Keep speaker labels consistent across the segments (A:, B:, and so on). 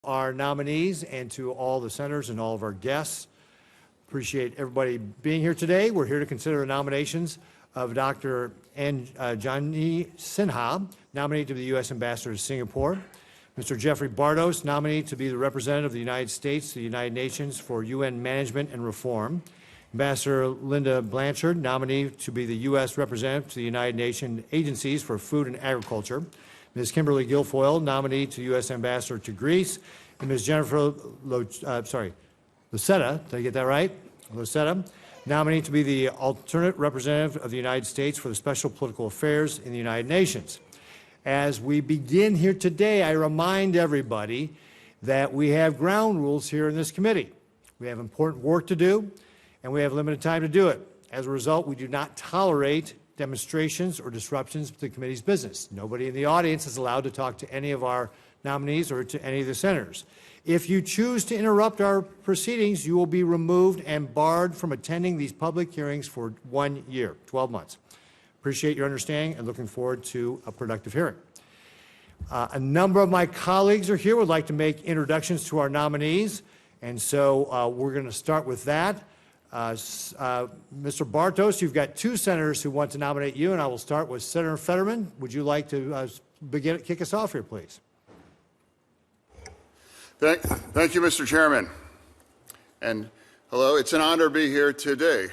A: our nominees and to all the senators and all of our guests. Appreciate everybody being here today. We're here to consider the nominations of Dr. Anjani Sinha, nominated to be the U.S. Ambassador to Singapore. Mr. Jeffrey Bartos, nominated to be the representative of the United States to the United Nations for UN Management and Reform. Ambassador Linda Blanchard, nominee to be the U.S. representative to the United Nations agencies for food and agriculture. Ms. Kimberly Guilfoyle, nominee to U.S. Ambassador to Greece. And Ms. Jennifer Lucetta, did I get that right? Lucetta, nominee to be the alternate representative of the United States for the Special Political Affairs in the United Nations. As we begin here today, I remind everybody that we have ground rules here in this committee. We have important work to do, and we have limited time to do it. As a result, we do not tolerate demonstrations or disruptions to the committee's business. Nobody in the audience is allowed to talk to any of our nominees or to any of the senators. If you choose to interrupt our proceedings, you will be removed and barred from attending these public hearings for 1 year, 12 months. Appreciate your understanding and looking forward to a productive hearing. A number of my colleagues are here, would like to make introductions to our nominees, and so we're going to start with that. Mr. Bartos, you've got two senators who want to nominate you, and I will start with Senator Fetterman. Would you like to kick us off here, please?
B: Thank you, Mr. Chairman. And hello, it's an honor to be here today.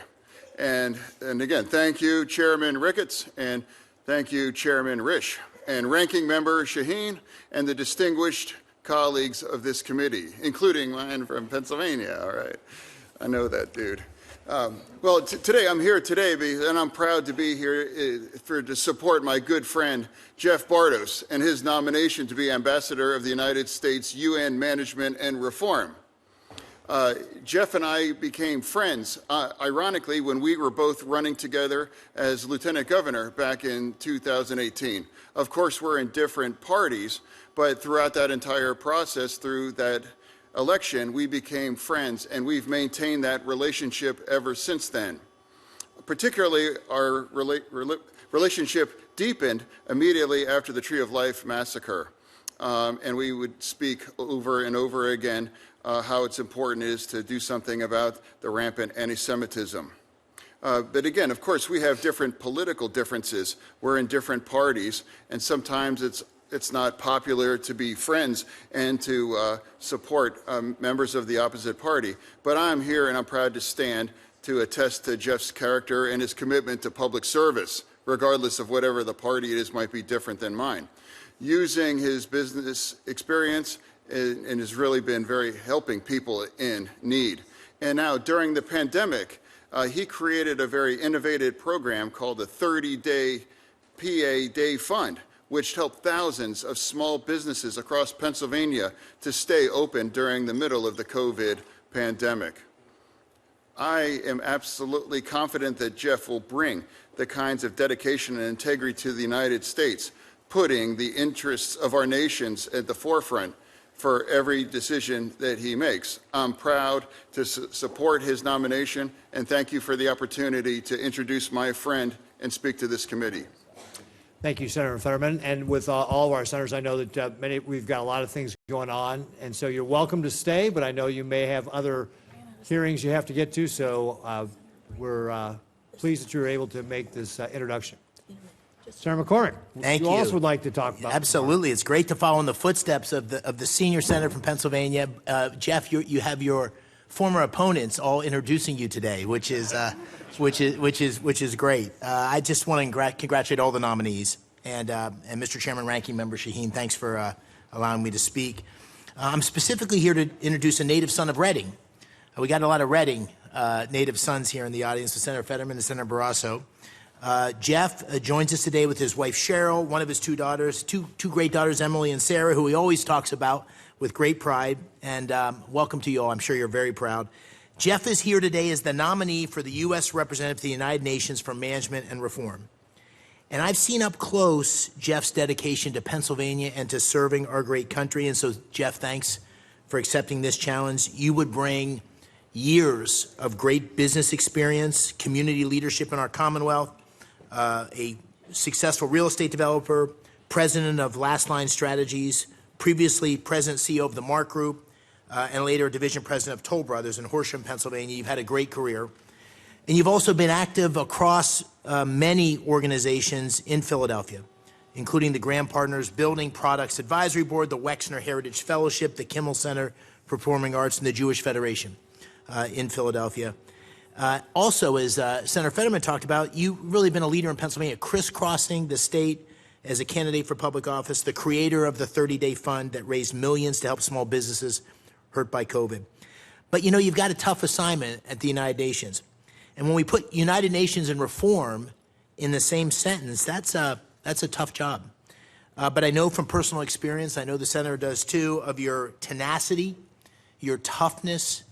B: And again, thank you, Chairman Ricketts, and thank you, Chairman Risch, and Ranking Member Shaheen, and the distinguished colleagues of this committee, including mine from Pennsylvania. All right, I know that dude. Today I'm here today, and I'm proud to be here to support my good friend Jeff Bartos and his nomination to be Ambassador of the United States UN Management and Reform. Jeff and I became friends, ironically, when we were both running together as Lieutenant Governor back in 2018. Of course, we're in different parties, but throughout that entire process, through that election, we became friends, and we've maintained that relationship ever since then. Particularly, our relationship deepened immediately after the Tree of Life massacre. And we would speak over and over again how it's important is to do something about the rampant anti-Semitism. But again, of course, we have different political differences. We're in different parties, and sometimes it's not popular to be friends and to support members of the opposite party. But I'm here and I'm proud to stand to attest to Jeff's character and his commitment to public service, regardless of whatever the party it is might be different than mine. Using his business experience and has really been very helping people in need. And now during the pandemic, he created a very innovative program called the 30-Day PA Day Fund, which helped thousands of small businesses across Pennsylvania to stay open during the middle of the COVID pandemic. I am absolutely confident that Jeff will bring the kinds of dedication and integrity to the United States, putting the interests of our nations at the forefront for every decision that he makes. I'm proud to support his nomination, and thank you for the opportunity to introduce my friend and speak to this committee.
A: Thank you, Senator Fetterman. And with all of our senators, I know that we've got a lot of things going on, and so you're welcome to stay, but I know you may have other hearings you have to get to, so we're pleased that you were able to make this introduction. Senator McCormick,
C: Thank you.
A: You also would like to talk about.
C: Absolutely. It's great to follow in the footsteps of the senior senator from Pennsylvania. Jeff, you have your former opponents all introducing you today, which is great. I just want to congratulate all the nominees and Mr. Chairman, Ranking Member Shaheen. Thanks for allowing me to speak. I'm specifically here to introduce a native son of Reading. We got a lot of Reading native sons here in the audience, with Senator Fetterman and Senator Barrasso. Jeff joins us today with his wife Cheryl, one of his two daughters, two great daughters, Emily and Sarah, who he always talks about with great pride. And welcome to you all. I'm sure you're very proud. Jeff is here today as the nominee for the U.S. Representative to the United Nations for Management and Reform. And I've seen up close Jeff's dedication to Pennsylvania and to serving our great country. And so, Jeff, thanks for accepting this challenge. You would bring years of great business experience, community leadership in our Commonwealth, a successful real estate developer, president of Last Line Strategies, previously President CEO of the Mark Group, and later Division President of Toll Brothers in Horsham, Pennsylvania. You've had a great career. And you've also been active across many organizations in Philadelphia, including the Graham Partners Building Products Advisory Board, the Wexner Heritage Fellowship, the Kimmel Center for Performing Arts, and the Jewish Federation in Philadelphia. Also, as Senator Fetterman talked about, you've really been a leader in Pennsylvania, crisscrossing the state as a candidate for public office, the creator of the 30-Day Fund that raised millions to help small businesses hurt by COVID. But you know, you've got a tough assignment at the United Nations. And when we put United Nations and reform in the same sentence, that's a tough job. But I know from personal experience, I know the Senator does too, of your tenacity, your toughness,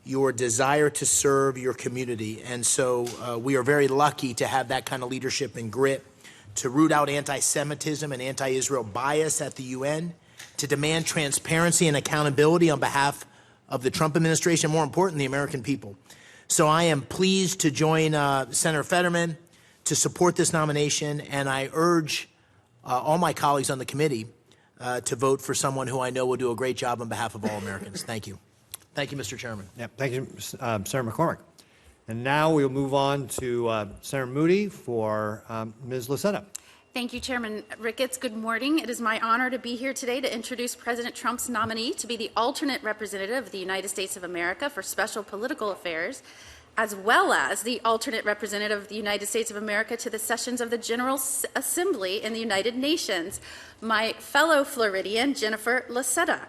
C: your desire to serve your community. And so we are very lucky to have that kind of leadership and grit to root out anti-Semitism and anti-Israel bias at the UN, to demand transparency and accountability on behalf of the Trump administration, more important, the American people. So I am pleased to join Senator Fetterman to support this nomination, and I urge all my colleagues on the committee to vote for someone who I know will do a great job on behalf of all Americans. Thank you. Thank you, Mr. Chairman.
A: Yeah, thank you, Senator McCormick. And now we'll move on to Senator Moody for Ms. Licetta.
D: Thank you, Chairman Ricketts. Good morning. It is my honor to be here today to introduce President Trump's nominee to be the alternate representative of the United States of America for Special Political Affairs, as well as the alternate representative of the United States of America to the sessions of the General Assembly in the United Nations, my fellow Floridian, Jennifer Licetta.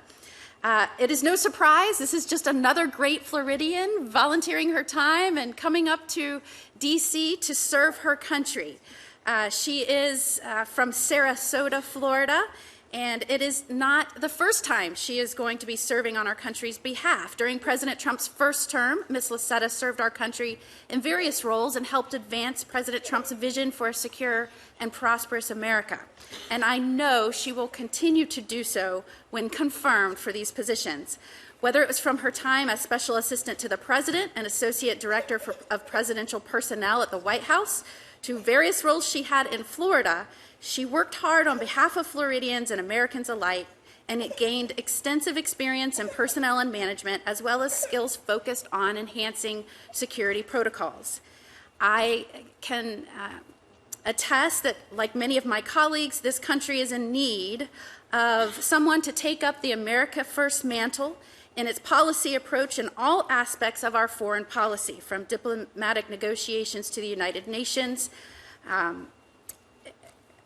D: It is no surprise, this is just another great Floridian volunteering her time and coming up to D.C. to serve her country. She is from Sarasota, Florida, and it is not the first time she is going to be serving on our country's behalf. During President Trump's first term, Ms. Licetta served our country in various roles and helped advance President Trump's vision for a secure and prosperous America. And I know she will continue to do so when confirmed for these positions. Whether it was from her time as Special Assistant to the President and Associate Director of Presidential Personnel at the White House, to various roles she had in Florida, she worked hard on behalf of Floridians and Americans alike, and it gained extensive experience in personnel and management, as well as skills focused on enhancing security protocols. I can attest that, like many of my colleagues, this country is in need of someone to take up the America First mantle in its policy approach in all aspects of our foreign policy, from diplomatic negotiations to the United Nations,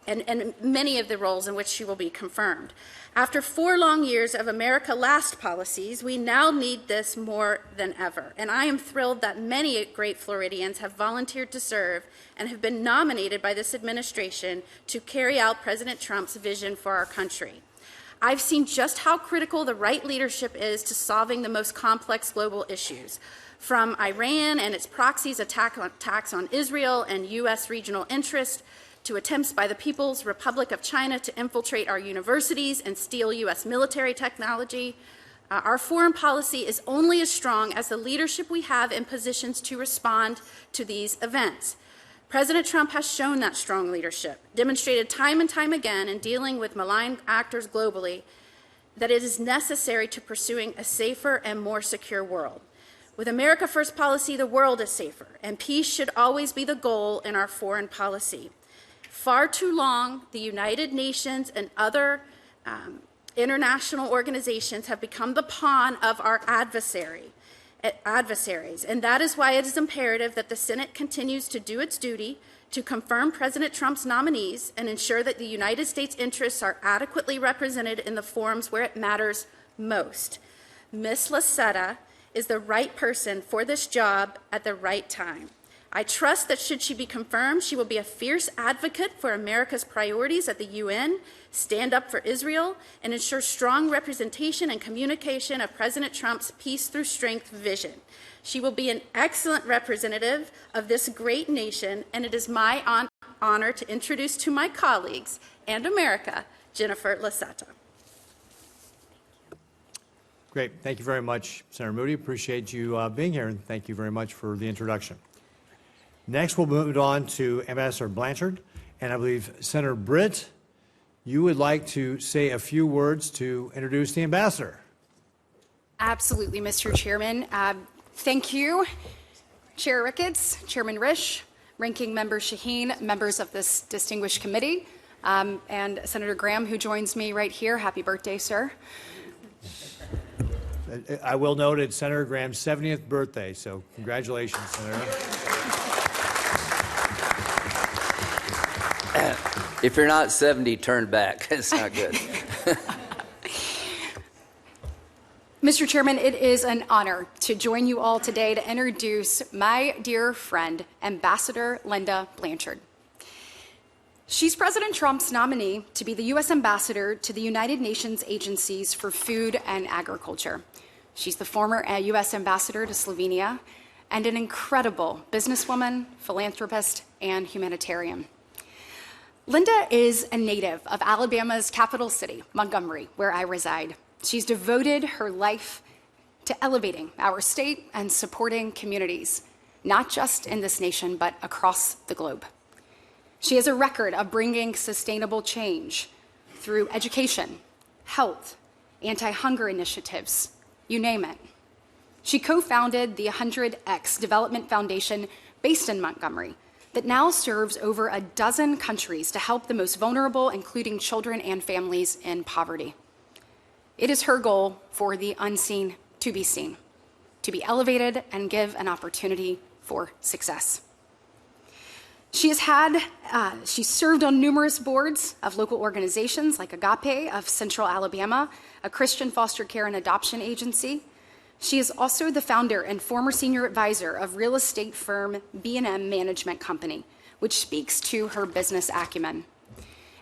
D: and many of the roles in which she will be confirmed. After 4 long years of America Last policies, we now need this more than ever. And I am thrilled that many great Floridians have volunteered to serve and have been nominated by this administration to carry out President Trump's vision for our country. I've seen just how critical the right leadership is to solving the most complex global issues, from Iran and its proxies' attacks on Israel and U.S. regional interests, to attempts by the People's Republic of China to infiltrate our universities and steal U.S. military technology. Our foreign policy is only as strong as the leadership we have in positions to respond to these events. President Trump has shown that strong leadership, demonstrated time and time again in dealing with malign actors globally, that it is necessary to pursuing a safer and more secure world. With America First policy, the world is safer, and peace should always be the goal in our foreign policy. Far too long, the United Nations and other international organizations have become the pawn of our adversaries, and that is why it is imperative that the Senate continues to do its duty to confirm President Trump's nominees and ensure that the United States interests are adequately represented in the forums where it matters most. Ms. Licetta is the right person for this job at the right time. I trust that should she be confirmed, she will be a fierce advocate for America's priorities at the UN, stand up for Israel, and ensure strong representation and communication of President Trump's Peace Through Strength vision. She will be an excellent representative of this great nation, and it is my honor to introduce to my colleagues and America, Jennifer Licetta.
A: Great. Thank you very much, Senator Moody. Appreciate you being here, and thank you very much for the introduction. Next, we'll move on to Ambassador Blanchard, and I believe Senator Britt, you would like to say a few words to introduce the ambassador.
E: Absolutely, Mr. Chairman. Thank you, Chair Ricketts, Chairman Risch, Ranking Member Shaheen, members of this distinguished committee, and Senator Graham, who joins me right here. Happy birthday, sir.
A: I will note it's Senator Graham's 70th birthday, so congratulations, Senator.
F: If you're not 70, turn back. It's not good.
E: Mr. Chairman, it is an honor to join you all today to introduce my dear friend, Ambassador Linda Blanchard. She's President Trump's nominee to be the U.S. Ambassador to the United Nations Agencies for Food and Agriculture. She's the former U.S. Ambassador to Slovenia and an incredible businesswoman, philanthropist, and humanitarian. Linda is a native of Alabama's capital city, Montgomery, where I reside. She's devoted her life to elevating our state and supporting communities, not just in this nation, but across the globe. She has a record of bringing sustainable change through education, health, anti-hunger initiatives, you name it. She co-founded the 100X Development Foundation based in Montgomery that now serves over a dozen countries to help the most vulnerable, including children and families in poverty. It is her goal for the unseen to be seen, to be elevated and give an opportunity for success. She's served on numerous boards of local organizations like Agape of Central Alabama, a Christian foster care and adoption agency. She is also the founder and former senior advisor of real estate firm B&M Management Company, which speaks to her business acumen.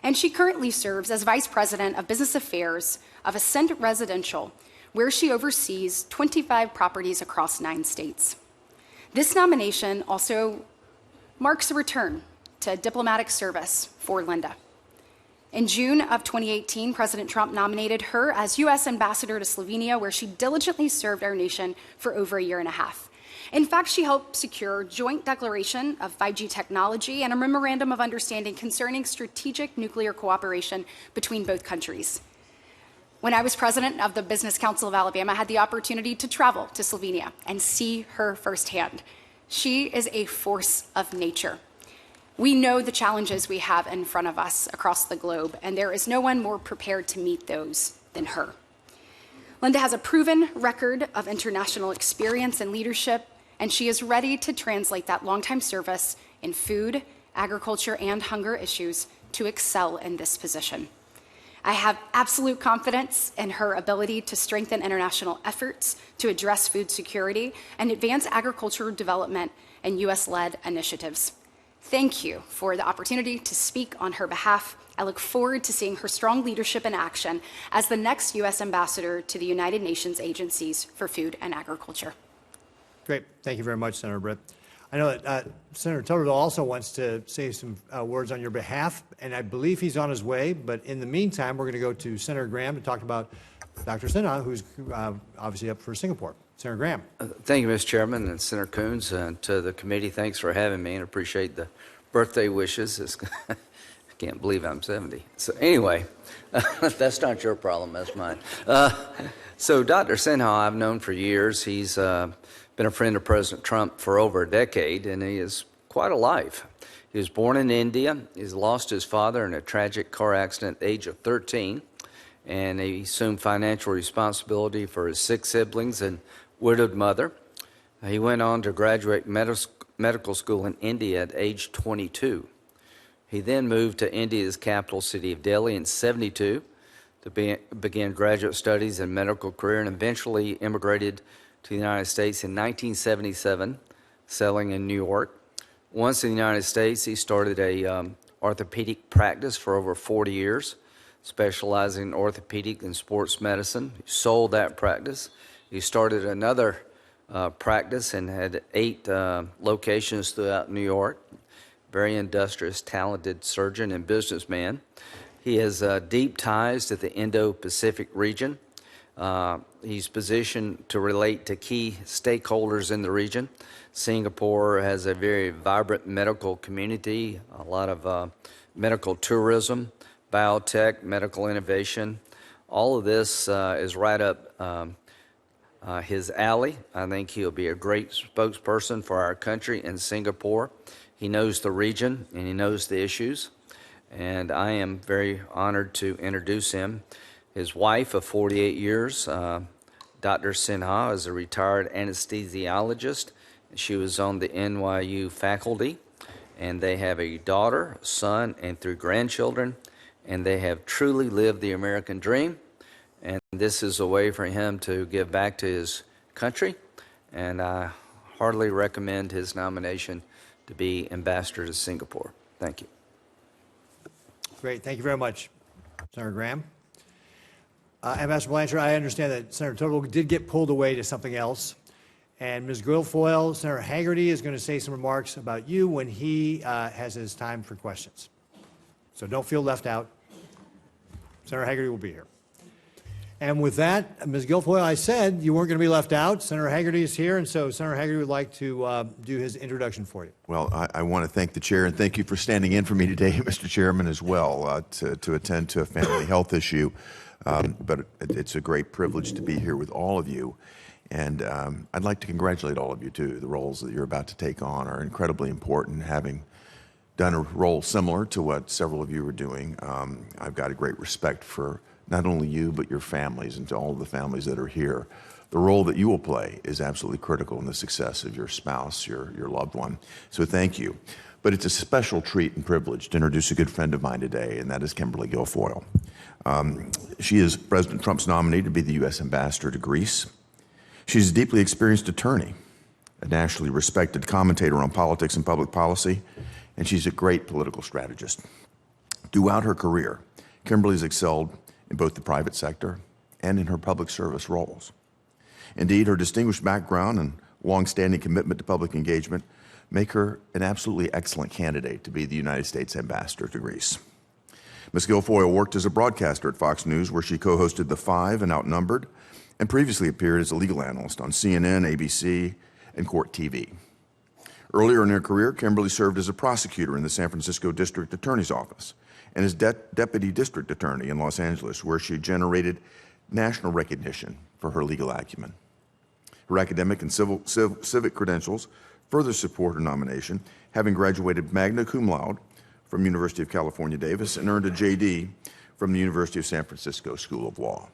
E: And she currently serves as Vice President of Business Affairs of Ascent Residential, where she oversees 25 properties across 9 states. This nomination also marks a return to diplomatic service for Linda. In June of 2018, President Trump nominated her as U.S. Ambassador to Slovenia, where she diligently served our nation for over a year and a half. In fact, she helped secure joint declaration of 5G technology and a memorandum of understanding concerning strategic nuclear cooperation between both countries. When I was president of the Business Council of Alabama, I had the opportunity to travel to Slovenia and see her firsthand. She is a force of nature. We know the challenges we have in front of us across the globe, and there is no one more prepared to meet those than her. Linda has a proven record of international experience and leadership, and she is ready to translate that longtime service in food, agriculture, and hunger issues to excel in this position. I have absolute confidence in her ability to strengthen international efforts to address food security and advance agricultural development and U.S.-led initiatives. Thank you for the opportunity to speak on her behalf. I look forward to seeing her strong leadership in action as the next U.S. Ambassador to the United Nations Agencies for Food and Agriculture.
A: Great. Thank you very much, Senator Britt. I know that Senator Tuberville also wants to say some words on your behalf, and I believe he's on his way. But in the meantime, we're going to go to Senator Graham to talk about Dr. Sinha, who's obviously up for Singapore. Senator Graham.
F: Thank you, Mr. Chairman, and Senator Coons, and to the committee, thanks for having me, and appreciate the birthday wishes. I can't believe I'm 70. So anyway, that's not your problem, that's mine. So Dr. Sinha I've known for years. He's been a friend of President Trump for over a decade, and he is quite a life. He was born in India. He's lost his father in a tragic car accident at the age of 13, and he assumed financial responsibility for his 6 siblings and widowed mother. He went on to graduate medical school in India at age 22. He then moved to India's capital city of Delhi in 1972 to begin graduate studies and medical career, and eventually immigrated to the United States in 1977, settling in New York. Once in the United States, he started a orthopedic practice for over 40 years, specializing in orthopedic and sports medicine. He sold that practice. He started another practice and had 8 locations throughout New York. Very industrious, talented surgeon and businessman. He has deep ties to the Indo-Pacific region. He's positioned to relate to key stakeholders in the region. Singapore has a very vibrant medical community, a lot of medical tourism, biotech, medical innovation. All of this is right up his alley. I think he'll be a great spokesperson for our country in Singapore. He knows the region and he knows the issues, and I am very honored to introduce him. His wife of 48 years, Dr. Sinha, is a retired anesthesiologist. She was on the NYU faculty, and they have a daughter, son, and 3 grandchildren, and they have truly lived the American dream. And this is a way for him to give back to his country, and I heartily recommend his nomination to be ambassador to Singapore. Thank you.
A: Great. Thank you very much, Senator Graham. Ambassador Blanchard, I understand that Senator Tuttle did get pulled away to something else. And Ms. Guilfoyle, Senator Haggerty is going to say some remarks about you when he has his time for questions. So don't feel left out. Senator Haggerty will be here. And with that, Ms. Guilfoyle, I said you weren't going to be left out. Senator Haggerty is here, and so Senator Haggerty would like to do his introduction for you.
G: Well, I want to thank the chair, and thank you for standing in for me today, Mr. Chairman, as well, to attend to a family health issue. But it's a great privilege to be here with all of you. And I'd like to congratulate all of you, too. The roles that you're about to take on are incredibly important. Having done a role similar to what several of you are doing, I've got a great respect for not only you, but your families and to all of the families that are here. The role that you will play is absolutely critical in the success of your spouse, your loved one. So thank you. But it's a special treat and privilege to introduce a good friend of mine today, and that is Kimberly Guilfoyle. She is President Trump's nominee to be the U.S. ambassador to Greece. She's a deeply experienced attorney, a nationally respected commentator on politics and public policy, and she's a great political strategist. Throughout her career, Kimberly's excelled in both the private sector and in her public service roles. Indeed, her distinguished background and long-standing commitment to public engagement make her an absolutely excellent candidate to be the United States ambassador to Greece. Ms. Guilfoyle worked as a broadcaster at Fox News, where she co-hosted The Five and Outnumbered, and previously appeared as a legal analyst on CNN, ABC, and Court TV. Earlier in her career, Kimberly served as a prosecutor in the San Francisco District Attorney's Office and as Deputy District Attorney in Los Angeles, where she generated national recognition for her legal acumen. Her academic and civic credentials further support her nomination, having graduated magna cum laude from University of California, Davis, and earned a JD from the University of San Francisco School of Law.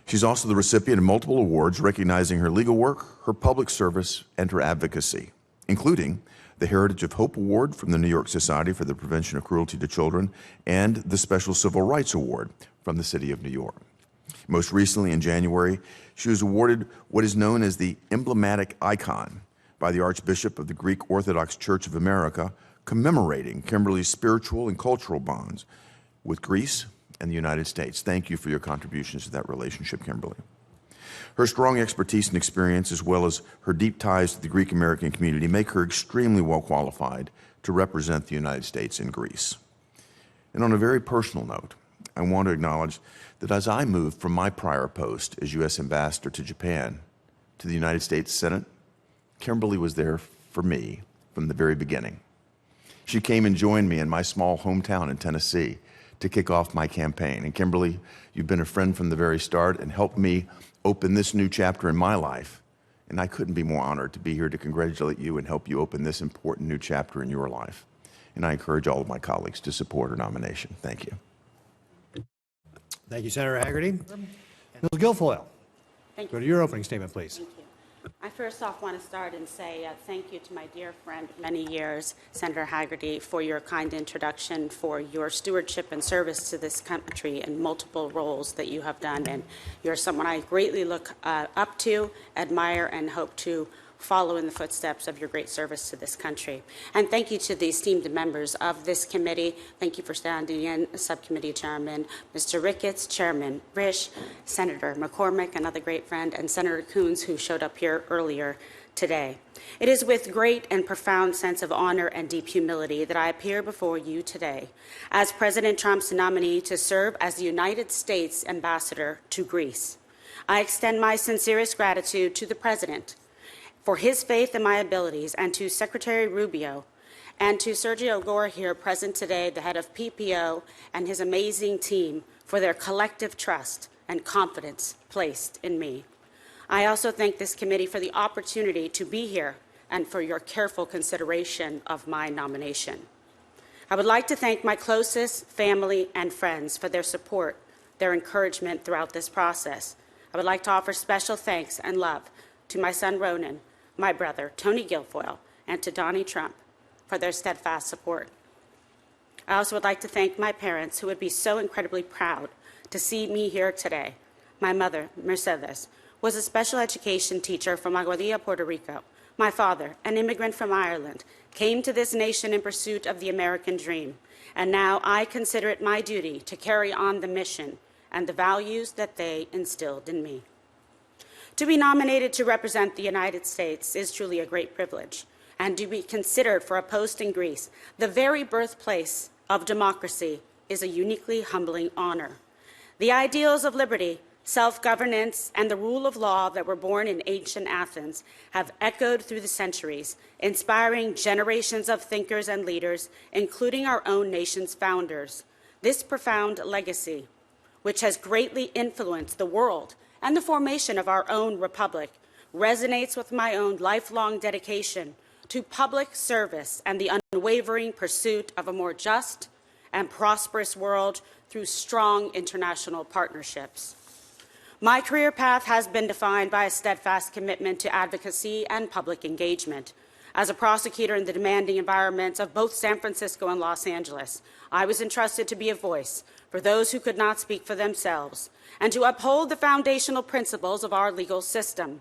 G: She's also the recipient of multiple awards recognizing her legal work, her public service, and her advocacy, including the Heritage of Hope Award from the New York Society for the Prevention of Cruelty to Children and the Special Civil Rights Award from the City of New York. Most recently, in January, she was awarded what is known as the emblematic icon by the Archbishop of the Greek Orthodox Church of America, commemorating Kimberly's spiritual and cultural bonds with Greece and the United States. Thank you for your contributions to that relationship, Kimberly. Her strong expertise and experience, as well as her deep ties to the Greek American community, make her extremely well qualified to represent the United States in Greece. And on a very personal note, I want to acknowledge that as I moved from my prior post as U.S. Ambassador to Japan to the United States Senate, Kimberly was there for me from the very beginning. She came and joined me in my small hometown in Tennessee to kick off my campaign. And Kimberly, you've been a friend from the very start and helped me open this new chapter in my life. And I couldn't be more honored to be here to congratulate you and help you open this important new chapter in your life. And I encourage all of my colleagues to support her nomination. Thank you.
A: Thank you, Senator Haggerty. Ms. Guilfoyle,
H: Thank
A: go
H: you.
A: to your opening statement, please.
H: Thank you. I first off want to start and say thank you to my dear friend of many years, Senator Haggerty, for your kind introduction, for your stewardship and service to this country in multiple roles that you have done. And you're someone I greatly look up to, admire, and hope to follow in the footsteps of your great service to this country. And thank you to the esteemed members of this committee. Thank you for standing in, Subcommittee Chairman Mr. Ricketts, Chairman Risch, Senator McCormick, another great friend, and Senator Coons, who showed up here earlier today. It is with great and profound sense of honor and deep humility that I appear before you today as President Trump's nominee to serve as the United States Ambassador to Greece. I extend my sincerest gratitude to the President for his faith in my abilities, and to Secretary Rubio and to Sergio Gore here present today, the head of PPO, and his amazing team for their collective trust and confidence placed in me. I also thank this committee for the opportunity to be here and for your careful consideration of my nomination. I would like to thank my closest family and friends for their support, their encouragement throughout this process. I would like to offer special thanks and love to my son Ronan, my brother Tony Guilfoyle, and to Donnie Trump for their steadfast support. I also would like to thank my parents, who would be so incredibly proud to see me here today. My mother, Mercedes, was a special education teacher from Aguadilla, Puerto Rico. My father, an immigrant from Ireland, came to this nation in pursuit of the American dream, and now I consider it my duty to carry on the mission and the values that they instilled in me. To be nominated to represent the United States is truly a great privilege, and to be considered for a post in Greece, the very birthplace of democracy, is a uniquely humbling honor. The ideals of liberty, self-governance, and the rule of law that were born in ancient Athens have echoed through the centuries, inspiring generations of thinkers and leaders, including our own nation's founders. This profound legacy, which has greatly influenced the world and the formation of our own republic, resonates with my own lifelong dedication to public service and the unwavering pursuit of a more just and prosperous world through strong international partnerships. My career path has been defined by a steadfast commitment to advocacy and public engagement. As a prosecutor in the demanding environments of both San Francisco and Los Angeles, I was entrusted to be a voice for those who could not speak for themselves and to uphold the foundational principles of our legal system.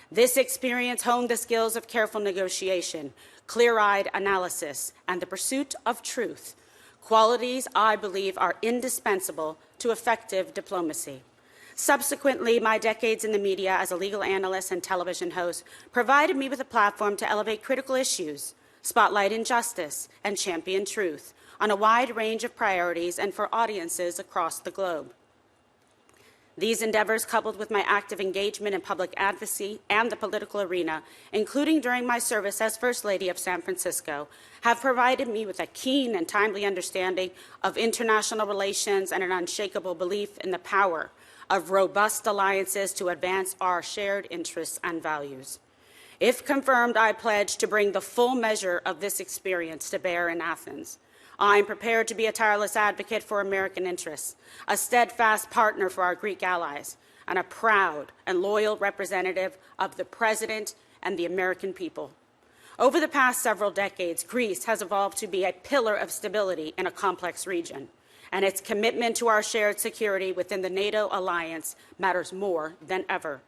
H: This experience honed the skills of careful negotiation, clear-eyed analysis, and the pursuit of truth, qualities I believe are indispensable to effective diplomacy. Subsequently, my decades in the media as a legal analyst and television host provided me with a platform to elevate critical issues, spotlight injustice, and champion truth on a wide range of priorities and for audiences across the globe. These endeavors, coupled with my active engagement in public advocacy and the political arena, including during my service as First Lady of San Francisco, have provided me with a keen and timely understanding of international relations and an unshakable belief in the power of robust alliances to advance our shared interests and values. If confirmed, I pledge to bring the full measure of this experience to bear in Athens. I am prepared to be a tireless advocate for American interests, a steadfast partner for our Greek allies, and a proud and loyal representative of the President and the American people. Over the past several decades, Greece has evolved to be a pillar of stability in a complex region, and its commitment to our shared security within the NATO alliance matters more than ever.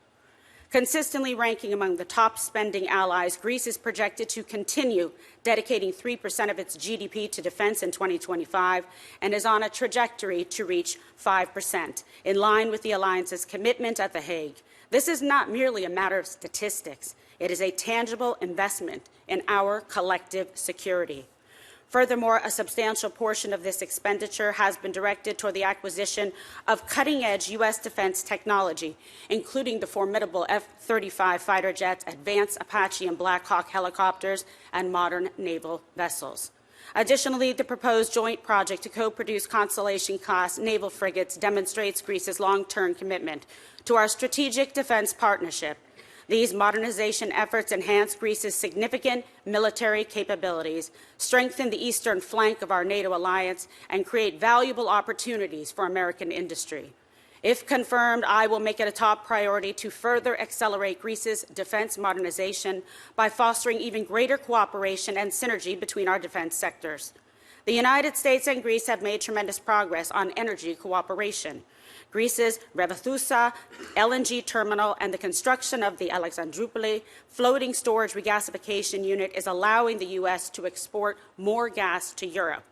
H: Consistently ranking among the top spending allies, Greece is projected to continue dedicating 3% of its GDP to defense in 2025 and is on a trajectory to reach 5%, in line with the alliance's commitment at The Hague. This is not merely a matter of statistics. It is a tangible investment in our collective security. Furthermore, a substantial portion of this expenditure has been directed toward the acquisition of cutting-edge U.S. defense technology, including the formidable F-35 fighter jets, advanced Apache and Black Hawk helicopters, and modern naval vessels. Additionally, the proposed joint project to co-produce Constellation-class naval frigates demonstrates Greece's long-term commitment to our strategic defense partnership. These modernization efforts enhance Greece's significant military capabilities, strengthen the eastern flank of our NATO alliance, and create valuable opportunities for American industry. If confirmed, I will make it a top priority to further accelerate Greece's defense modernization by fostering even greater cooperation and synergy between our defense sectors. The United States and Greece have made tremendous progress on energy cooperation. Greece's Revithoussa LNG terminal and the construction of the Alexandroupoli floating storage regasification unit is allowing the U.S. to export more gas to Europe.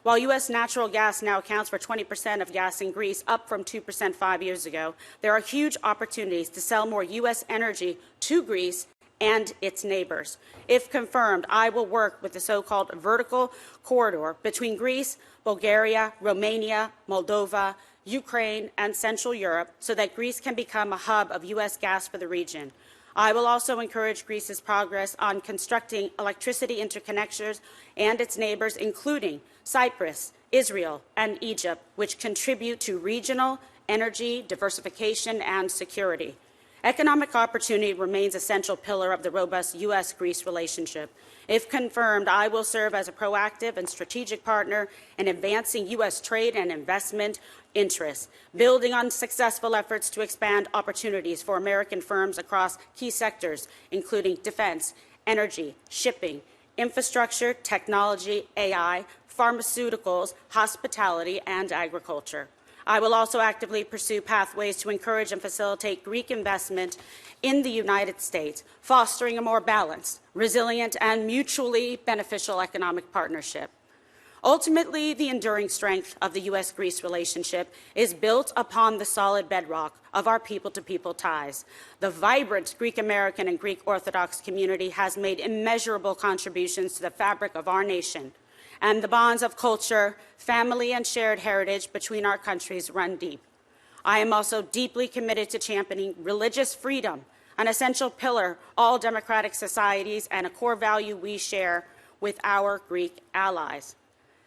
H: While U.S. natural gas now accounts for 20% of gas in Greece, up from 2% 5 years ago, there are huge opportunities to sell more U.S. energy to Greece and its neighbors. If confirmed, I will work with the so-called vertical corridor between Greece, Bulgaria, Romania, Moldova, Ukraine, and Central Europe so that Greece can become a hub of U.S. gas for the region. I will also encourage Greece's progress on constructing electricity interconnectors and its neighbors, including Cyprus, Israel, and Egypt, which contribute to regional energy diversification and security. Economic opportunity remains a central pillar of the robust U.S.-Greece relationship. If confirmed, I will serve as a proactive and strategic partner in advancing U.S. trade and investment interests, building on successful efforts to expand opportunities for American firms across key sectors, including defense, energy, shipping, infrastructure, technology, AI, pharmaceuticals, hospitality, and agriculture. I will also actively pursue pathways to encourage and facilitate Greek investment in the United States, fostering a more balanced, resilient, and mutually beneficial economic partnership. Ultimately, the enduring strength of the U.S.-Greece relationship is built upon the solid bedrock of our people-to-people ties. The vibrant Greek-American and Greek Orthodox community has made immeasurable contributions to the fabric of our nation, and the bonds of culture, family, and shared heritage between our countries run deep. I am also deeply committed to championing religious freedom, an essential pillar of all democratic societies and a core value we share with our Greek allies.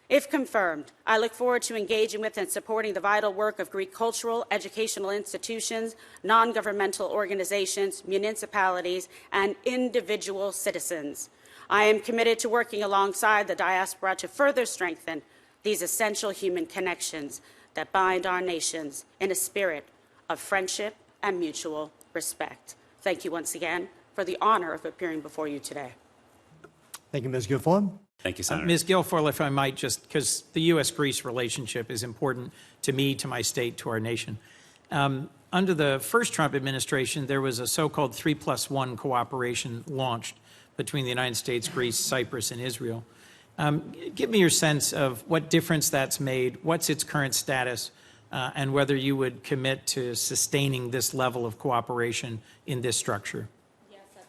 H: If confirmed, I look forward to engaging with and supporting the vital work of Greek cultural, educational institutions, non-governmental organizations, municipalities, and individual citizens. I am committed to working alongside the diaspora to further strengthen these essential human connections that bind our nations in a spirit of friendship and mutual respect. Thank you once again for the honor of appearing before you today.
A: Thank you, Ms. Guilfoyle.
I: Thank you, Senator.
J: Ms. Guilfoyle, if I might, just because the U.S.-Greece relationship is important to me, to my state, to our nation. Under the first Trump administration, there was a so-called 3+1 cooperation launched between the United States, Greece, Cyprus, and Israel. Give me your sense of what difference that's made, what's its current status, and whether you would commit to sustaining this level of cooperation in this structure.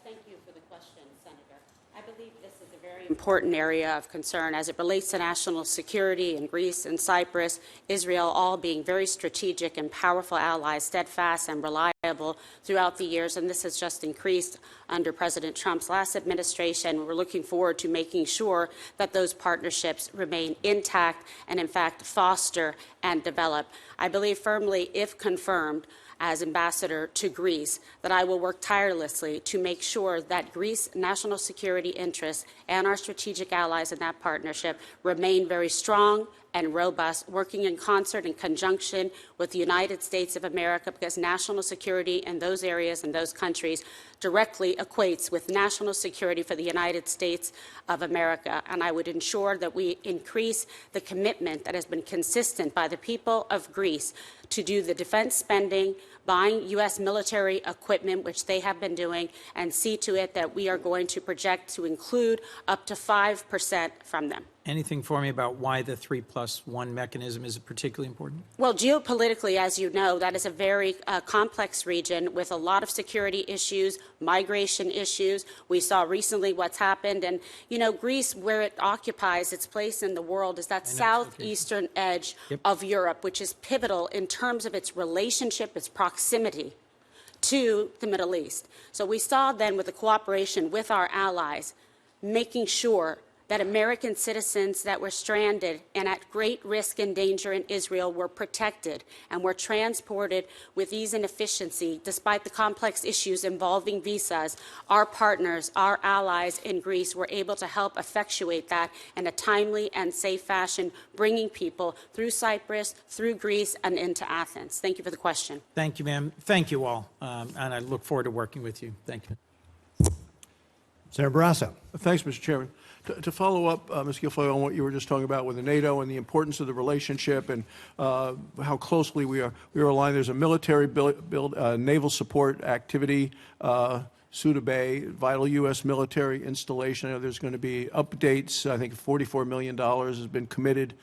H: Thank you for the question, Senator. I believe this is a very important area of concern as it relates to national security in Greece and Cyprus, Israel all being very strategic and powerful allies, steadfast and reliable throughout the years, and this has just increased under President Trump's last administration. We're looking forward to making sure that those partnerships remain intact and, in fact, foster and develop. I believe firmly, if confirmed, as ambassador to Greece, that I will work tirelessly to make sure that Greece's national security interests and our strategic allies in that partnership remain very strong and robust, working in concert and conjunction with the United States of America, because national security in those areas and those countries directly equates with national security for the United States of America. And I would ensure that we increase the commitment that has been consistent by the people of Greece to do the defense spending, buying U.S. military equipment, which they have been doing, and see to it that we are going to project to include up to 5% from them.
J: Anything for me about why the 3+1 mechanism is particularly important?
H: Well, geopolitically, as you know, that is a very complex region with a lot of security issues, migration issues. We saw recently what's happened. And, you know, Greece, where it occupies its place in the world, is that southeastern edge of Europe, which is pivotal in terms of its relationship, its proximity to the Middle East. So we saw then with the cooperation with our allies, making sure that American citizens that were stranded and at great risk and danger in Israel were protected and were transported with ease and efficiency, despite the complex issues involving visas. Our partners, our allies in Greece, were able to help effectuate that in a timely and safe fashion, bringing people through Cyprus, through Greece, and into Athens. Thank you for the question.
J: Thank you, ma'am. Thank you all. And I look forward to working with you. Thank you.
A: Senator Barrasso.
K: Thanks, Mr. Chairman. To follow up, Ms. Guilfoyle, on what you were just talking about with the NATO and the importance of the relationship and how closely we are aligned. There's a military naval support activity, Suda Bay, vital U.S. military installation. I know there's going to be updates. I think $44 million has been committed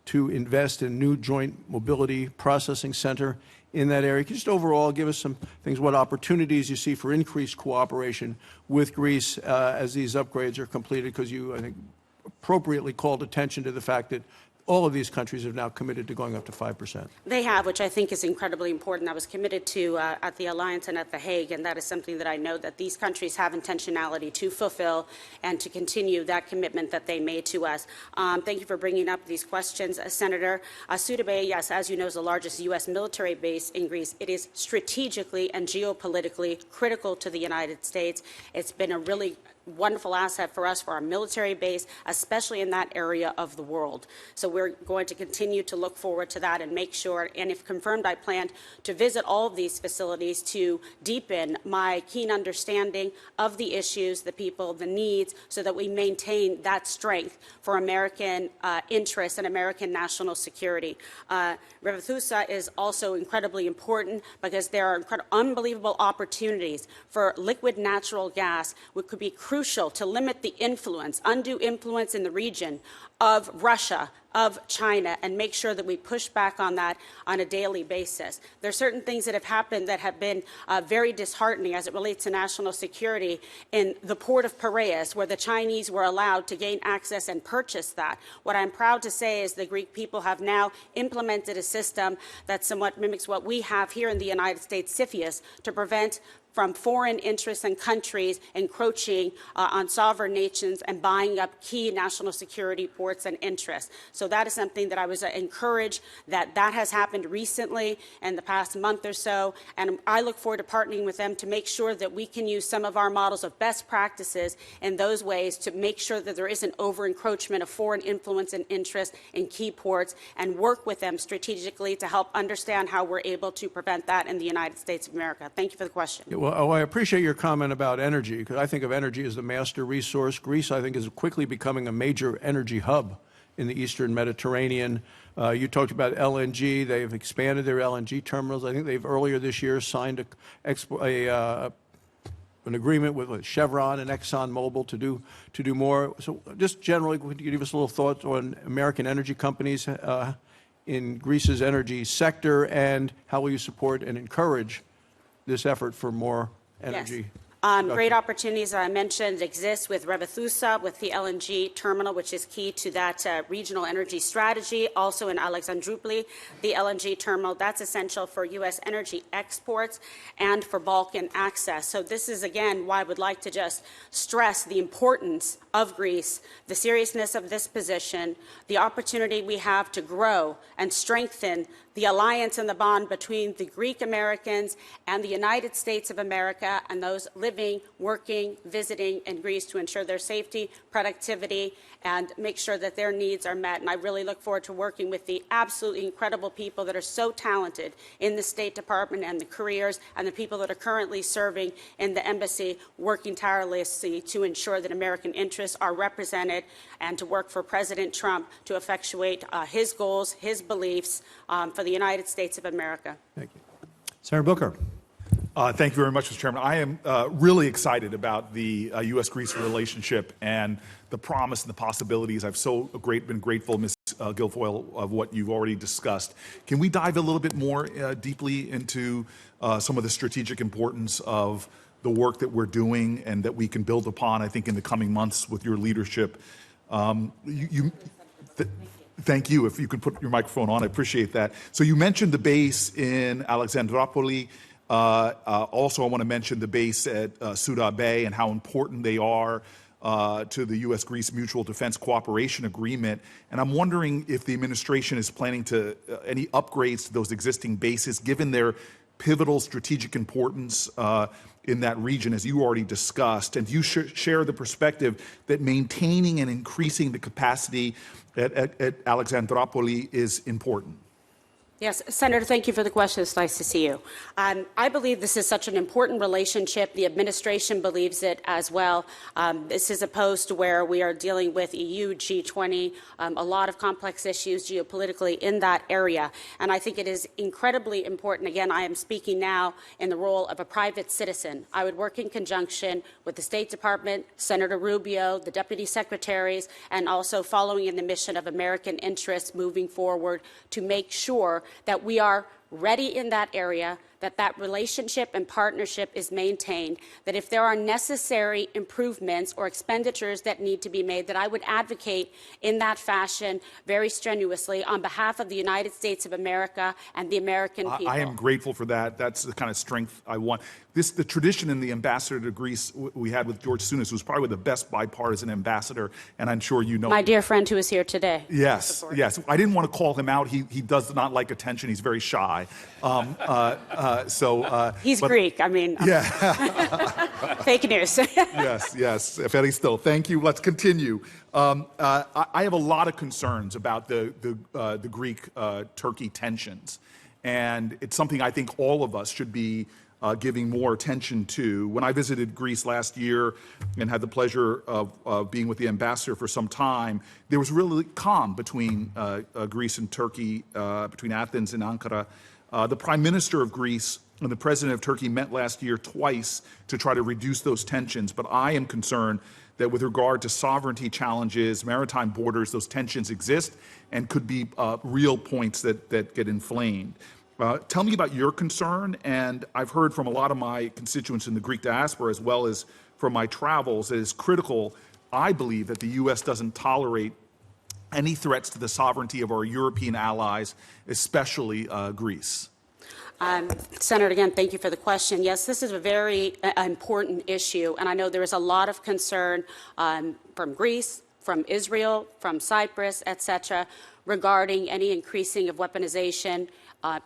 K: to invest in new joint mobility processing center in that area. Can you just overall give us some things, what opportunities you see for increased cooperation with Greece as these upgrades are completed? Because you, I think, appropriately called attention to the fact that all of these countries have now committed to going up to 5%.
H: They have, which I think is incredibly important. That was committed to at the Alliance and at The Hague, and that is something that I know that these countries have intentionality to fulfill and to continue that commitment that they made to us. Thank you for bringing up these questions, Senator. Suda Bay, yes, as you know, is the largest U.S. military base in Greece. It is strategically and geopolitically critical to the United States. It's been a really wonderful asset for us, for our military base, especially in that area of the world. So we're going to continue to look forward to that and make sure, and if confirmed, I plan to visit all of these facilities to deepen my keen understanding of the issues, the people, the needs, so that we maintain that strength for American interests and American national security. Revithusa is also incredibly important because there are unbelievable opportunities for liquid natural gas, which could be crucial to limit the influence, undue influence in the region of Russia, of China, and make sure that we push back on that on a daily basis. There are certain things that have happened that have been very disheartening as it relates to national security in the port of Piraeus, where the Chinese were allowed to gain access and purchase that. What I'm proud to say is the Greek people have now implemented a system that somewhat mimics what we have here in the United States, CFIUS, to prevent from foreign interests and countries encroaching on sovereign nations and buying up key national security ports and interests. So that is something that I was encouraged that has happened recently in the past month or so, and I look forward to partnering with them to make sure that we can use some of our models of best practices in those ways to make sure that there isn't over-encroachment of foreign influence and interest in key ports, and work with them strategically to help understand how we're able to prevent that in the United States of America. Thank you for the question.
K: Well, I appreciate your comment about energy, because I think of energy as the master resource. Greece, I think, is quickly becoming a major energy hub in the Eastern Mediterranean. You talked about LNG. They've expanded their LNG terminals. I think they've earlier this year signed an agreement with Chevron and ExxonMobil to do more. So just generally, could you give us a little thought on American energy companies in Greece's energy sector, and how will you support and encourage this effort for more energy?
H: Yes. Great opportunities that I mentioned exist with Revithusa, with the LNG terminal, which is key to that regional energy strategy. Also in Alexandroupoli, the LNG terminal, that's essential for U.S. energy exports and for Balkan access. So this is, again, why I would like to just stress the importance of Greece, the seriousness of this position, the opportunity we have to grow and strengthen the alliance and the bond between the Greek Americans and the United States of America and those living, working, visiting in Greece to ensure their safety, productivity, and make sure that their needs are met. And I really look forward to working with the absolutely incredible people that are so talented in the State Department and the careers, and the people that are currently serving in the embassy, working tirelessly to ensure that American interests are represented, and to work for President Trump to effectuate his goals, his beliefs for the United States of America.
K: Thank you.
A: Senator Booker.
I: Thank you very much, Mr. Chairman. I am really excited about the U.S.-Greece relationship and the promise and the possibilities. I've been grateful, Ms. Guilfoyle, of what you've already discussed. Can we dive a little bit more deeply into some of the strategic importance of the work that we're doing and that we can build upon, I think, in the coming months with your leadership? Thank you. If you could put your microphone on, I appreciate that. So you mentioned the base in Alexandroupoli. Also, I want to mention the base at Suda Bay and how important they are to the U.S.-Greece Mutual Defense Cooperation Agreement. And I'm wondering if the administration is planning to any upgrades to those existing bases, given their pivotal strategic importance in that region, as you already discussed. And do you share the perspective that maintaining and increasing the capacity at Alexandroupoli is important?
H: Yes, Senator, thank you for the question. It's nice to see you. I believe this is such an important relationship. The administration believes it as well. This is a post where we are dealing with EU, G20, a lot of complex issues geopolitically in that area. And I think it is incredibly important. Again, I am speaking now in the role of a private citizen. I would work in conjunction with the State Department, Senator Rubio, the deputy secretaries, and also following in the mission of American interests moving forward to make sure that we are ready in that area, that relationship and partnership is maintained, that if there are necessary improvements or expenditures that need to be made, that I would advocate in that fashion very strenuously on behalf of the United States of America and the American people.
I: I am grateful for that. That's the kind of strength I want. The tradition in the ambassador to Greece we had with George Souness was probably the best bipartisan ambassador, and I'm sure you know.
H: My dear friend who is here today.
I: Yes, yes. I didn't want to call him out. He does not like attention. He's very shy.
H: He's Greek. I mean,
I: yeah.
H: Fake news.
I: Yes. Evaristo, thank you. Let's continue. I have a lot of concerns about the Greek-Turkey tensions, and it's something I think all of us should be giving more attention to. When I visited Greece last year and had the pleasure of being with the ambassador for some time, there was really calm between Greece and Turkey, between Athens and Ankara. The Prime Minister of Greece and the President of Turkey met last year twice to try to reduce those tensions, but I am concerned that with regard to sovereignty challenges, maritime borders, those tensions exist and could be real points that get inflamed. Tell me about your concern, and I've heard from a lot of my constituents in the Greek diaspora as well as from my travels that it's critical, I believe, that the U.S. doesn't tolerate any threats to the sovereignty of our European allies, especially Greece.
H: Senator, again, thank you for the question. Yes, this is a very important issue, and I know there is a lot of concern from Greece, from Israel, from Cyprus, etc., regarding any increasing of weaponization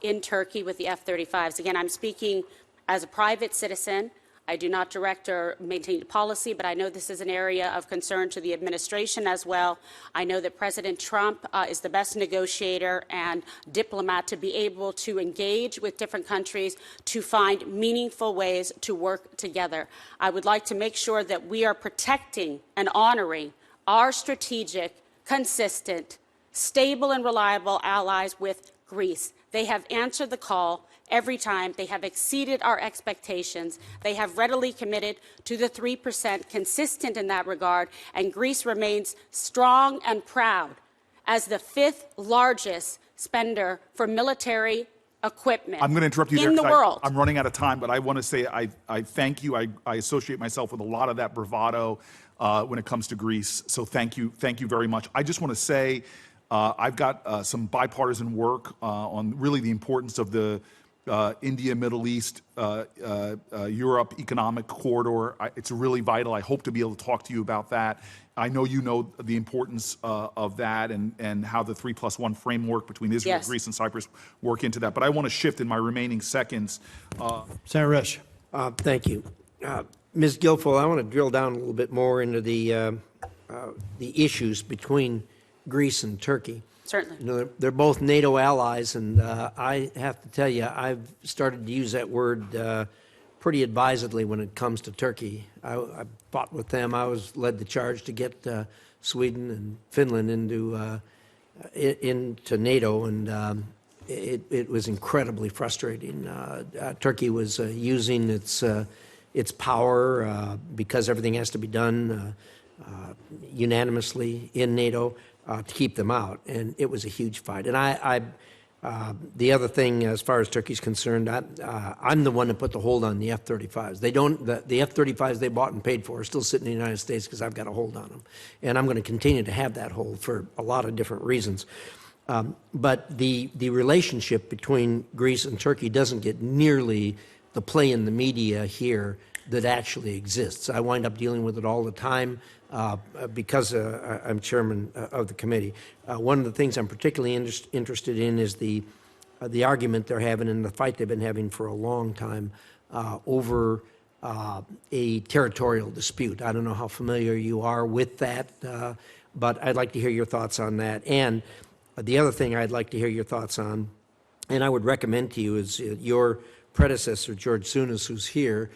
H: in Turkey with the F-35s. Again, I'm speaking as a private citizen. I do not direct or maintain policy, but I know this is an area of concern to the administration as well. I know that President Trump is the best negotiator and diplomat to be able to engage with different countries to find meaningful ways to work together. I would like to make sure that we are protecting and honoring our strategic, consistent, stable, and reliable allies with Greece. They have answered the call every time. They have exceeded our expectations. They have readily committed to the 3%, consistent in that regard, and Greece remains strong and proud as the 5th largest spender for military equipment
I: I'm going to interrupt you
H: in
I: there
H: the world.
I: I'm running out of time, but I want to say I thank you. I associate myself with a lot of that bravado when it comes to Greece, so thank you very much. I just want to say I've got some bipartisan work on really the importance of the India, Middle East, Europe economic corridor. It's really vital. I hope to be able to talk to you about that. I know you know the importance of that and how the 3+1 framework between Israel,
H: Yes.
I: Greece, and Cyprus work into that. But I want to shift in my remaining seconds.
A: Senator Risch.
L: Thank you. Ms. Guilfoyle, I want to drill down a little bit more into the issues between Greece and Turkey.
H: Certainly.
L: You know, they're both NATO allies, and I have to tell you, I've started to use that word pretty advisedly when it comes to Turkey. I fought with them. I led the charge to get Sweden and Finland into NATO, and it was incredibly frustrating. Turkey was using its power because everything has to be done unanimously in NATO. To keep them out, and it was a huge fight. And the other thing, as far as Turkey's concerned, I'm the one that put the hold on the F-35s. The F-35s they bought and paid for are still sitting in the United States because I've got a hold on them, and I'm going to continue to have that hold for a lot of different reasons. But the relationship between Greece and Turkey doesn't get nearly the play in the media here that actually exists. I wind up dealing with it all the time. Because I'm chairman of the committee. One of the things I'm particularly interested in is the argument they're having and the fight they've been having for a long time over a territorial dispute. I don't know how familiar you are with that, but I'd like to hear your thoughts on that. And the other thing I'd like to hear your thoughts on, and I would recommend to you, is your predecessor, George Souness, who's here.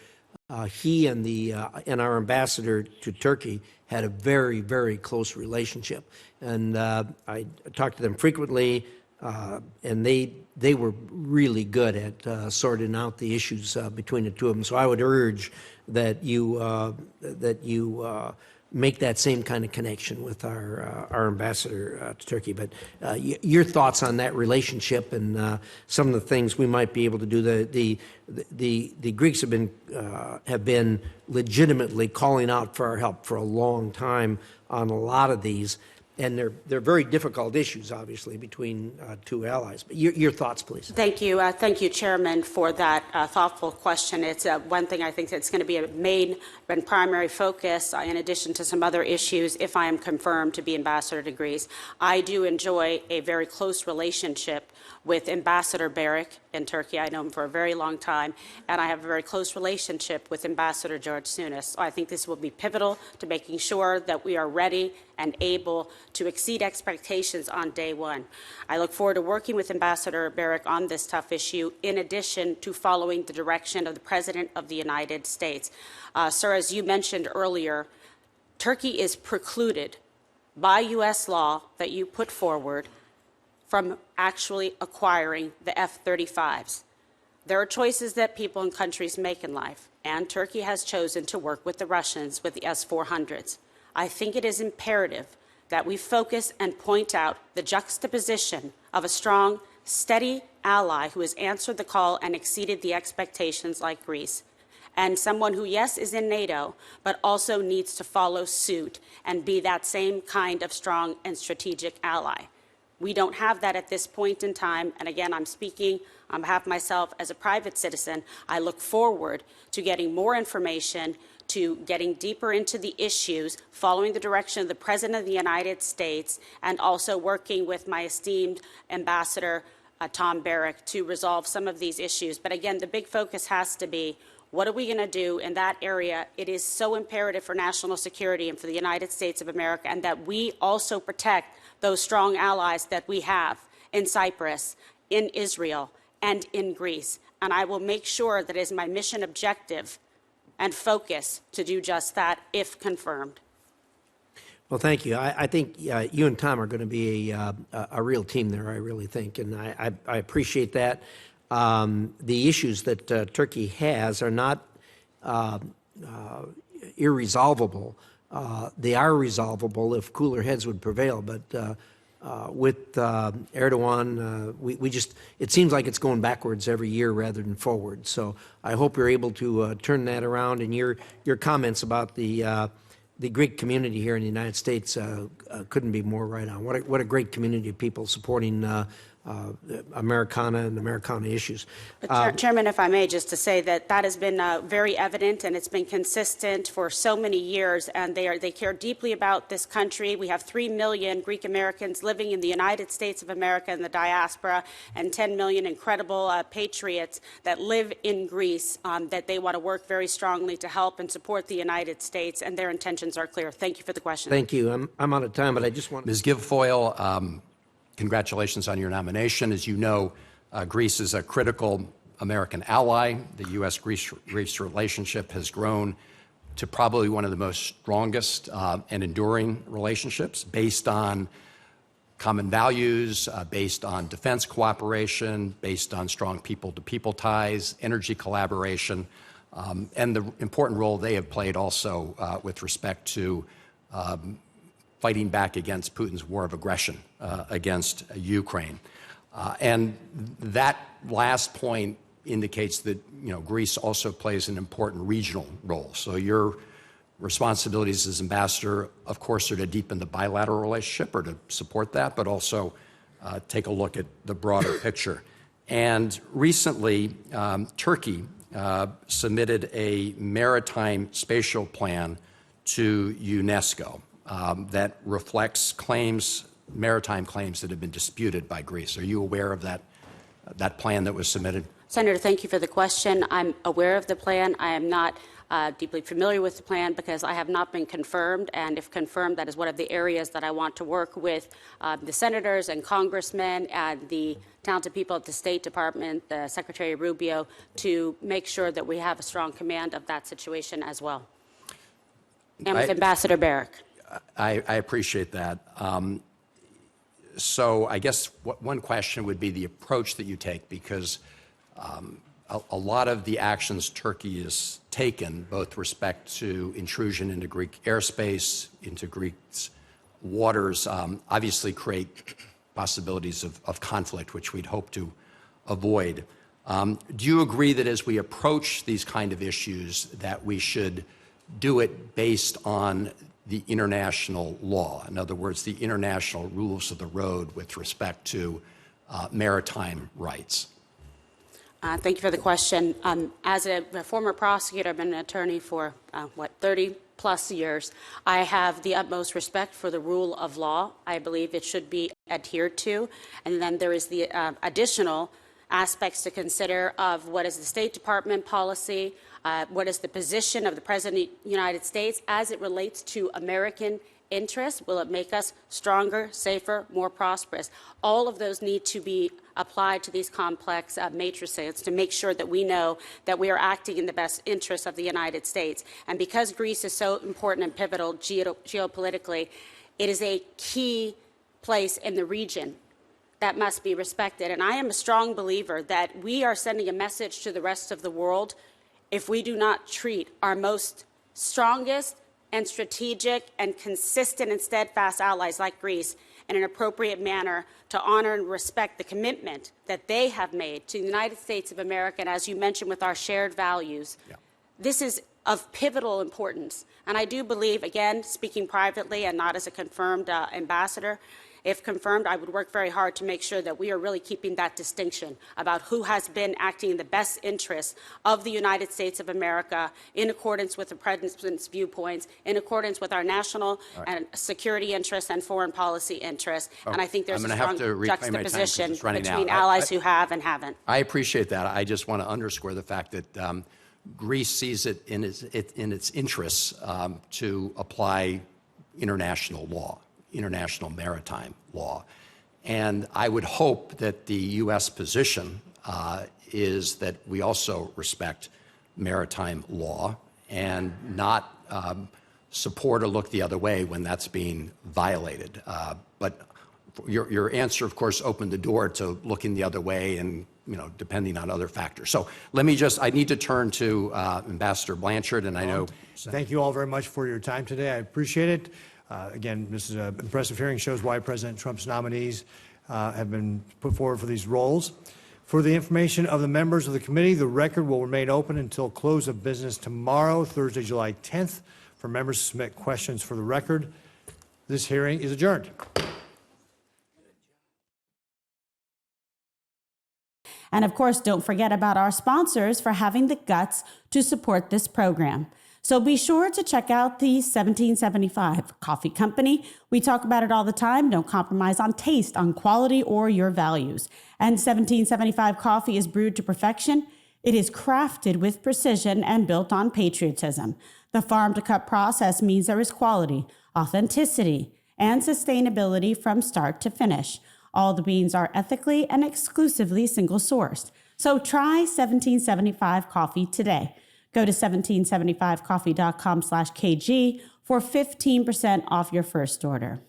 L: He and our ambassador to Turkey had a very, very close relationship, and I talked to them frequently, and they were really good at sorting out the issues between the two of them. So I would urge that you make that same kind of connection with our ambassador to Turkey. But your thoughts on that relationship and some of the things we might be able to do. The Greeks have been legitimately calling out for our help for a long time on a lot of these, and they're very difficult issues, obviously, between two allies. But your thoughts, please.
H: Thank you, Chairman, for that thoughtful question. It's one thing I think that's going to be a main and primary focus, in addition to some other issues, if I am confirmed to be ambassador to Greece. I do enjoy a very close relationship with Ambassador Barrick in Turkey. I know him for a very long time, and I have a very close relationship with Ambassador George Sunis. So I think this will be pivotal to making sure that we are ready and able to exceed expectations on day one. I look forward to working with Ambassador Barrick on this tough issue, in addition to following the direction of the President of the United States. Sir, as you mentioned earlier, Turkey is precluded by U.S. law that you put forward from actually acquiring the F-35s. There are choices that people and countries make in life, and Turkey has chosen to work with the Russians with the S-400s. I think it is imperative that we focus and point out the juxtaposition of a strong, steady ally who has answered the call and exceeded the expectations like Greece, and someone who, yes, is in NATO, but also needs to follow suit and be that same kind of strong and strategic ally. We don't have that at this point in time, and again, I'm speaking on behalf of myself as a private citizen. I look forward to getting more information, to getting deeper into the issues, following the direction of the President of the United States, and also working with my esteemed Ambassador Tom Barrick to resolve some of these issues. But again, the big focus has to be, what are we going to do in that area? It is so imperative for national security and for the United States of America, and that we also protect those strong allies that we have in Cyprus, in Israel, and in Greece. And I will make sure that it is my mission objective and focus to do just that if confirmed.
L: Well, thank you. I think you and Tom are going to be a real team there, I really think, and I appreciate that. The issues that Turkey has are not irresolvable. They are resolvable if cooler heads would prevail, but with Erdogan, we just, it seems like it's going backwards every year rather than forward. So I hope you're able to turn that around, and your comments about the Greek community here in the United States couldn't be more right on. What a great community of people supporting Americana and Americana issues.
H: But Chairman, if I may, just to say that that has been very evident, and it's been consistent for so many years, and they care deeply about this country. We have 3 million Greek Americans living in the United States of America in the diaspora, and 10 million incredible patriots that live in Greece, that they want to work very strongly to help and support the United States, and their intentions are clear. Thank you for the question.
L: Thank you. I'm out of time, but I just want...
M: Ms. Guilfoyle, congratulations on your nomination. As you know, Greece is a critical American ally. The U.S.-Greece relationship has grown to probably one of the most strongest and enduring relationships, based on common values, based on defense cooperation, based on strong people-to-people ties, energy collaboration, and the important role they have played also with respect to fighting back against Putin's war of aggression against Ukraine. And that last point indicates that, Greece also plays an important regional role. So your responsibilities as ambassador, of course, are to deepen the bilateral relationship or to support that, but also take a look at the broader picture. And recently, Turkey submitted a maritime spatial plan to UNESCO that reflects maritime claims that have been disputed by Greece. Are you aware of that plan that was submitted?
H: Senator, thank you for the question. I'm aware of the plan. I am not deeply familiar with the plan because I have not been confirmed, and if confirmed, that is one of the areas that I want to work with the senators and congressmen and the talented people at the State Department, the Secretary Rubio, to make sure that we have a strong command of that situation as well. And with Ambassador Barrick.
M: I appreciate that. So I guess one question would be the approach that you take, because a lot of the actions Turkey has taken, both respect to intrusion into Greek airspace, into Greece waters, obviously create possibilities of conflict, which we'd hope to avoid. Do you agree that as we approach these kind of issues, that we should do it based on the international law? In other words, the international rules of the road with respect to maritime rights?
H: Thank you for the question. As a former prosecutor, I've been an attorney for, 30 plus years. I have the utmost respect for the rule of law. I believe it should be adhered to. And then there is the additional aspects to consider of what is the State Department policy, what is the position of the President of the United States as it relates to American interests. Will it make us stronger, safer, more prosperous? All of those need to be applied to these complex matrices to make sure that we know that we are acting in the best interests of the United States. And because Greece is so important and pivotal geopolitically, it is a key place in the region that must be respected. And I am a strong believer that we are sending a message to the rest of the world if we do not treat our most strongest and strategic and consistent and steadfast allies like Greece in an appropriate manner to honor and respect the commitment that they have made to the United States of America, and as you mentioned, with our shared values. Yeah. This is of pivotal importance. And I do believe, again, speaking privately and not as a confirmed ambassador, if confirmed, I would work very hard to make sure that we are really keeping that distinction about who has been acting in the best interests of the United States of America in accordance with the President's viewpoints, in accordance with our national and security interests and foreign policy interests. And I think there's a strong juxtaposition between allies who have and haven't.
M: I appreciate that. I just want to underscore the fact that Greece sees it in its interests to apply international law, international maritime law. And I would hope that the U.S. position is that we also respect maritime law and not support or look the other way when that's being violated. But your answer, of course, opened the door to looking the other way and, depending on other factors. So let me I need to turn to Ambassador Blanchard, and I know.
A: Thank you all very much for your time today. I appreciate it. Again, this is an impressive hearing, shows why President Trump's nominees have been put forward for these roles. For the information of the members of the committee, the record will remain open until close of business tomorrow, Thursday, July 10th, for members to submit questions for the record. This hearing is adjourned.
N: And of course, don't forget about our sponsors for having the guts to support this program. So be sure to check out the 1775 Coffee Company. We talk about it all the time. Don't compromise on taste, on quality, or your values. And 1775 coffee is brewed to perfection. It is crafted with precision and built on patriotism. The farm-to-cup process means there is quality, authenticity, and sustainability from start to finish. All the beans are ethically and exclusively single-sourced. So try 1775 coffee today. Go to 1775coffee.com/KG for 15% off your first order.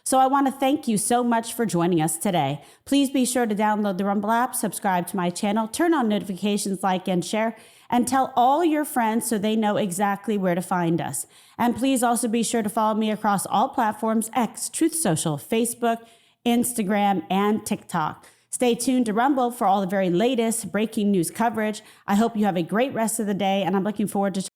N: So I want to thank you so much for joining us today. Please be sure to download the Rumble app, subscribe to my channel, turn on notifications, like and share, and tell all your friends so they know exactly where to find us. And please also be sure to follow me across all platforms: X, Truth Social, Facebook, Instagram, and TikTok. Stay tuned to Rumble for all the very latest breaking news coverage. I hope you have a great rest of the day, and I'm looking forward to